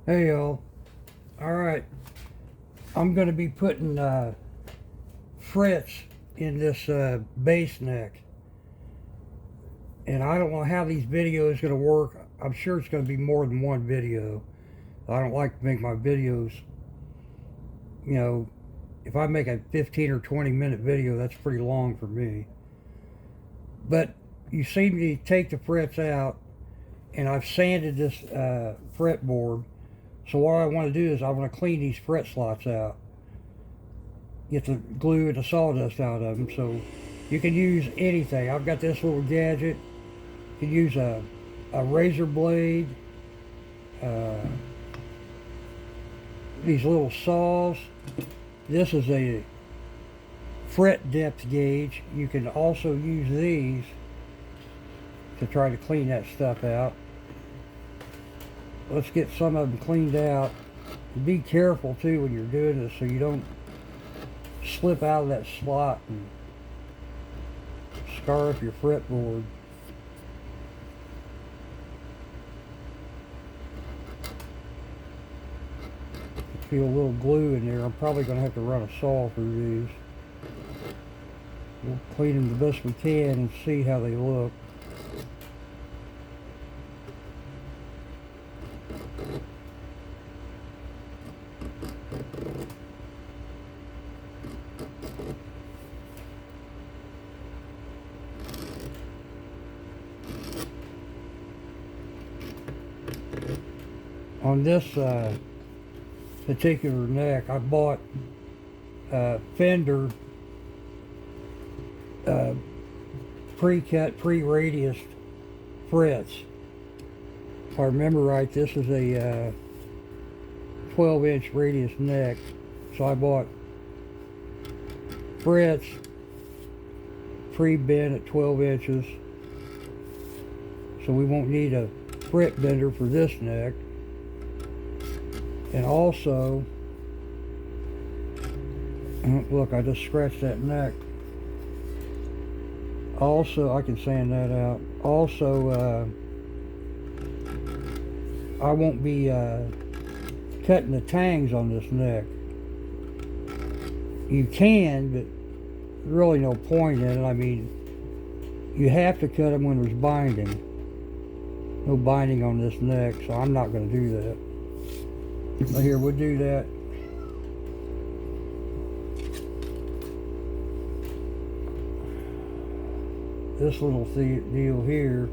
Hey y'all. Alright. I'm going to be putting frets in this bass neck. And I don't know how these videos going to work. I'm sure it's going to be more than one video. I don't like to make my videos, you know, if I make a 15 or 20 minute video, that's pretty long for me. But you see me take the frets out, and I've sanded this fretboard. So what I want to do is I want to clean these fret slots out. Get the glue and the sawdust out of them. So you can use anything. I've got this little gadget. You can use a razor blade, these little saws. This is a fret depth gauge. You can also use these to try to clean that stuff out. Let's get some of them cleaned out. Be careful too when you're doing this so you don't slip out of that slot and scar up your fretboard. Feel a little glue in there. I'm probably going to have to run a saw through these. We'll clean them the best we can and see how they look. On this particular neck, I bought Fender pre-cut, pre-radiused frets. If I remember right, this is a 12-inch radius neck. So I bought frets pre-bent at 12 inches. So we won't need a fret bender for this neck. And also, look, I just scratched that neck. Also, I can sand that out. Also, I won't be cutting the tangs on this neck. You can, but really no point in it. I mean, you have to cut them when there's binding. No binding on this neck, so I'm not going to do that. So here, we'll do that. This little deal here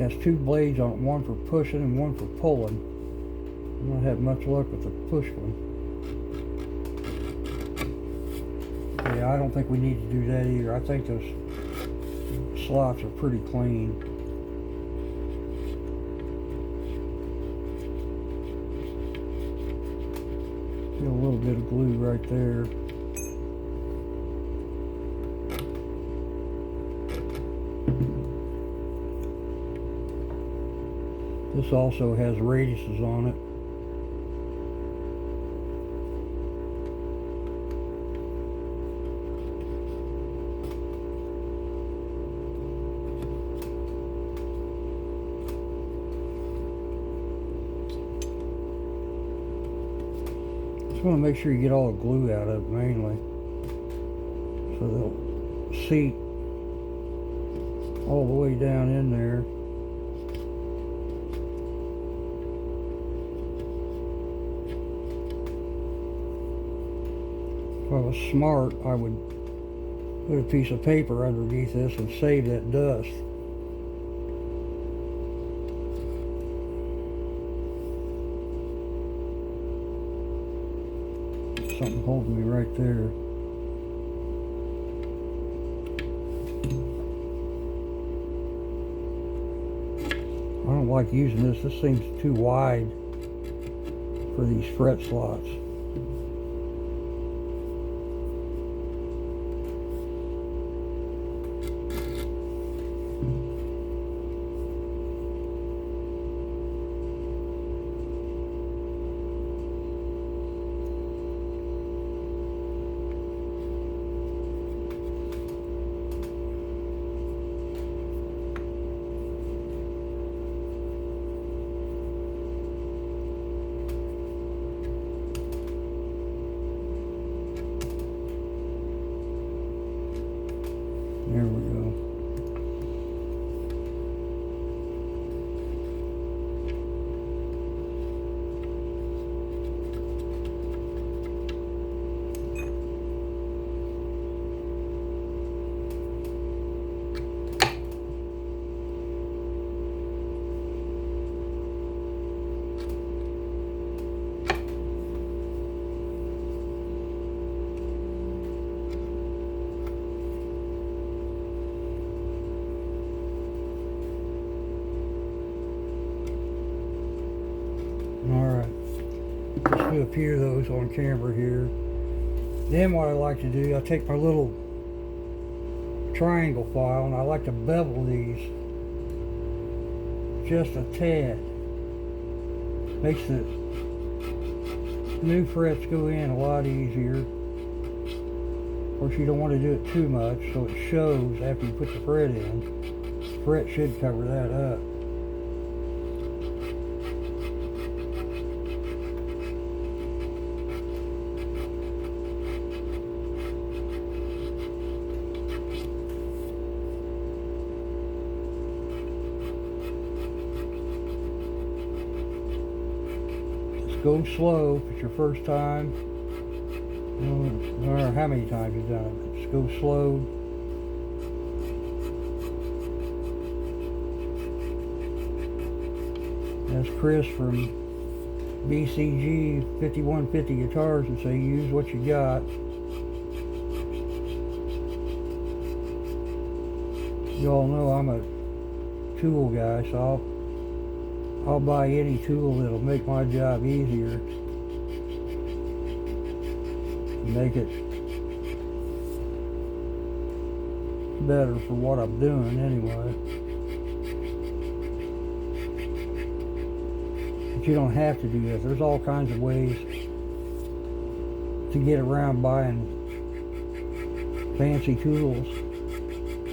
has two blades on it, one for pushing and one for pulling. I don't have much luck with the push one. Yeah, I don't think we need to do that either. I think those slots are pretty clean. Feel a little bit of glue right there. This also has radiuses on it. Just want to make sure you get all the glue out of it mainly, so they'll seat all the way down in there. If I was smart, I would put a piece of paper underneath this and save that dust. Something holding me right there. I don't like using this. This seems too wide for these fret slots. do a few of those on camera here. Then what I like to do, I take my little triangle file and I like to bevel these just a tad. Makes the new frets go in a lot easier. Of course, you don't want to do it too much so it shows after you put the fret in. The fret should cover that up. Go slow if it's your first time. No matter how many times you've done it, just go slow. That's Chris from BCG 5150 Guitars and say use what you got. You all know I'm a tool guy, so I'll buy any tool that'll make my job easier and make it better for what I'm doing anyway. But you don't have to do this. There's all kinds of ways to get around buying fancy tools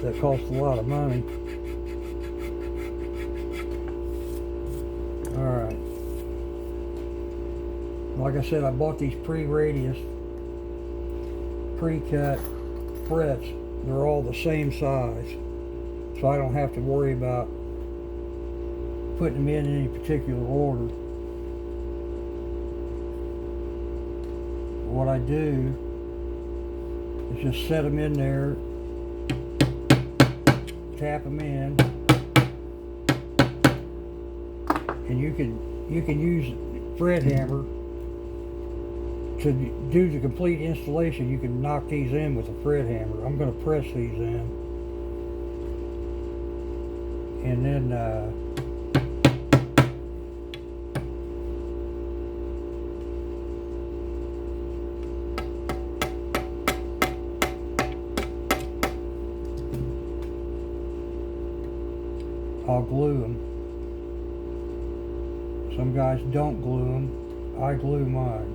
that cost a lot of money. Alright, like I said, I bought these pre-radius, pre-cut frets. They're all the same size, so I don't have to worry about putting them in any particular order. What I do is just set them in there, tap them in, and you can use fret hammer to do the complete installation. You can knock these in with a fret hammer. I'm going to press these in, and then I'll glue them. Some guys don't glue them. I glue mine.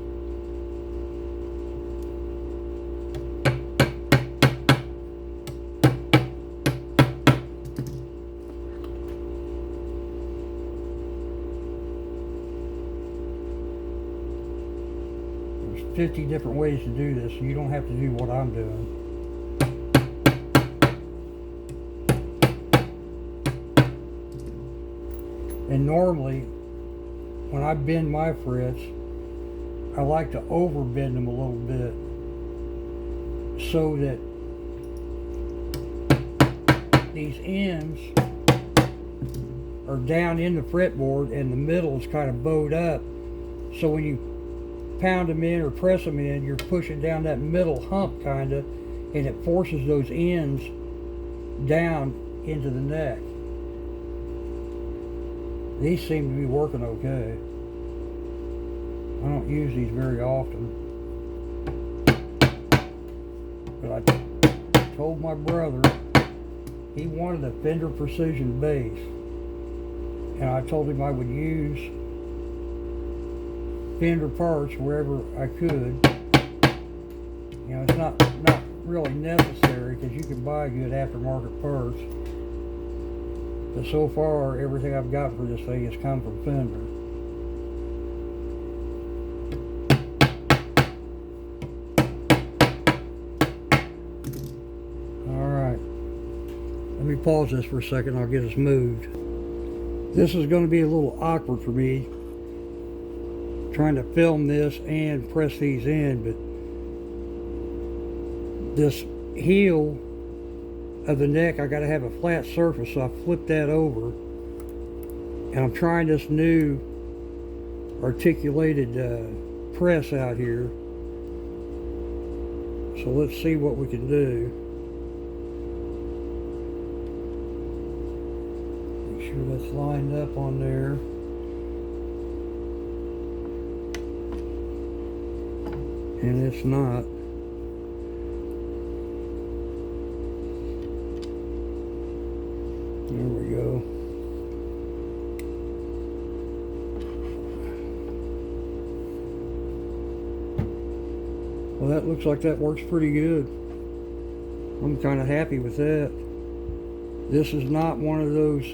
There's 50 different ways to do this, so you don't have to do what I'm doing. And normally, when I bend my frets, I like to over bend them a little bit so that these ends are down in the fretboard and the middle is kind of bowed up. So when you pound them in or press them in, you're pushing down that middle hump kind of, and it forces those ends down into the neck. These seem to be working okay. I don't use these very often. But I told my brother he wanted a Fender Precision bass. And I told him I would use Fender parts wherever I could. You know, it's not really necessary because you can buy good aftermarket parts. But so far, everything I've got for this thing has come from Fender. Alright. Let me pause this for a second. I'll get us moved. This is going to be a little awkward for me, trying to film this and press these in, but this heel of the neck, I got to have a flat surface, so I flip that over, and I'm trying this new articulated press out here. So let's see what we can do. Make sure that's lined up on there. and it's not. There we go. Well, that looks like that works pretty good. I'm kind of happy with that. This is not one of those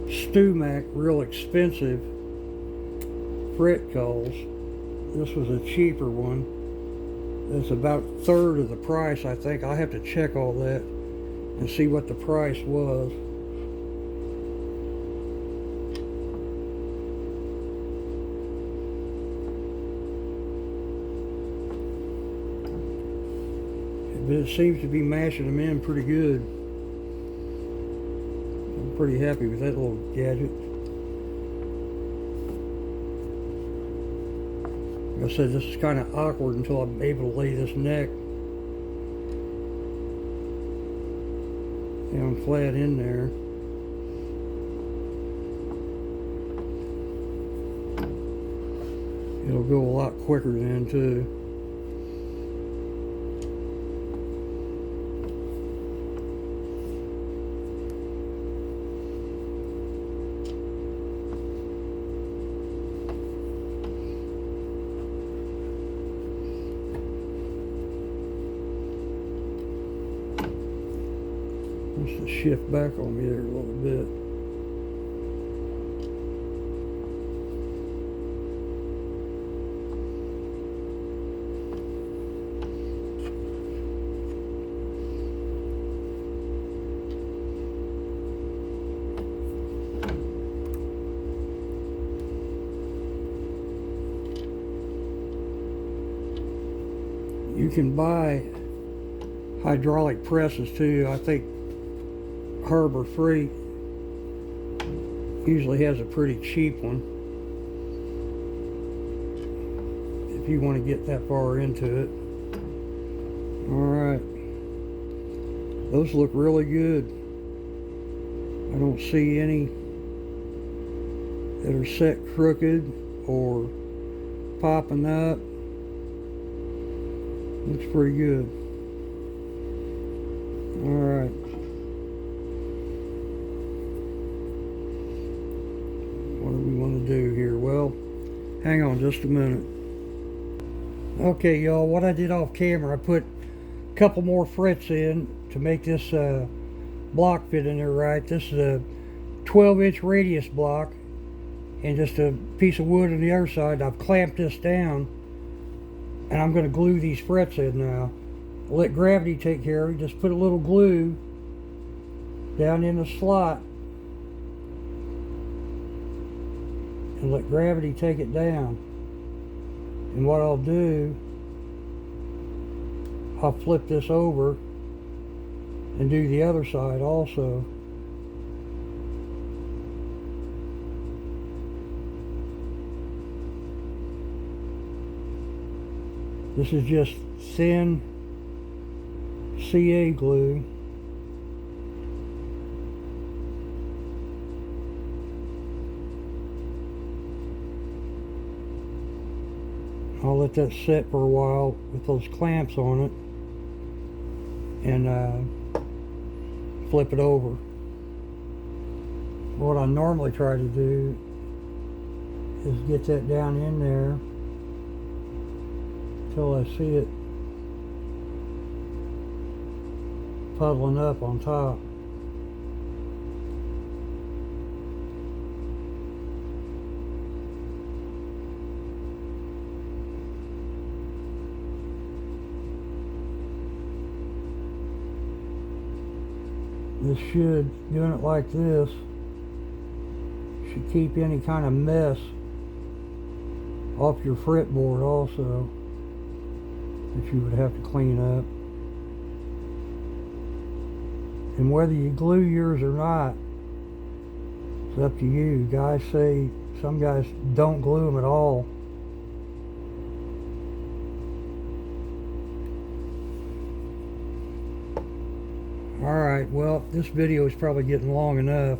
StewMac real expensive fret calls. This was a cheaper one. It's about a third of the price, I think. I'll have to check all that and see what the price was. But it seems to be mashing them in pretty good. I'm pretty happy with that little gadget. Like I said, this is kind of awkward until I'm able to lay this neck down flat in there. It'll go a lot quicker then too. Just to shift back on me there a little bit. You can buy hydraulic presses too. I think Harbor Freight usually has a pretty cheap one if you want to get that far into it. Alright, those look really good. I don't see any that are set crooked or popping up. Looks pretty good. Alright. What do we want to do here? Well, hang on just a minute. Okay, y'all, what I did off camera, I put a couple more frets in to make this block fit in there right. This is a 12-inch radius block and just a piece of wood on the other side. I've clamped this down and I'm going to glue these frets in now. I'll let gravity take care of it. Just put a little glue down in the slot and let gravity take it down. And what I'll do, I'll flip this over and do the other side also. This is just thin CA glue. I'll let that sit for a while with those clamps on it and flip it over. What I normally try to do is get that down in there until I see it puddling up on top. This should, doing it like this, should keep any kind of mess off your fretboard also that you would have to clean up. And whether you glue yours or not, it's up to you. Guys say, some guys don't glue them at all. Alright, well, this video is probably getting long enough.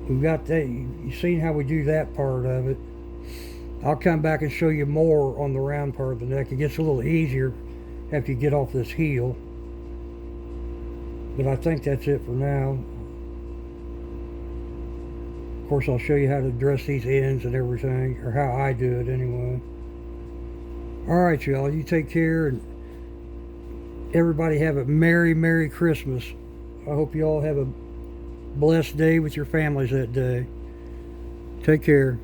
we've got that. You've seen how we do that part of it. I'll come back and show you more on the round part of the neck. It gets a little easier after you get off this heel. But I think that's it for now. Of course, I'll show you how to dress these ends and everything, or how I do it anyway. Alright, y'all, you take care, and everybody have a Merry Christmas. I hope you all have a blessed day with your families that day. Take care.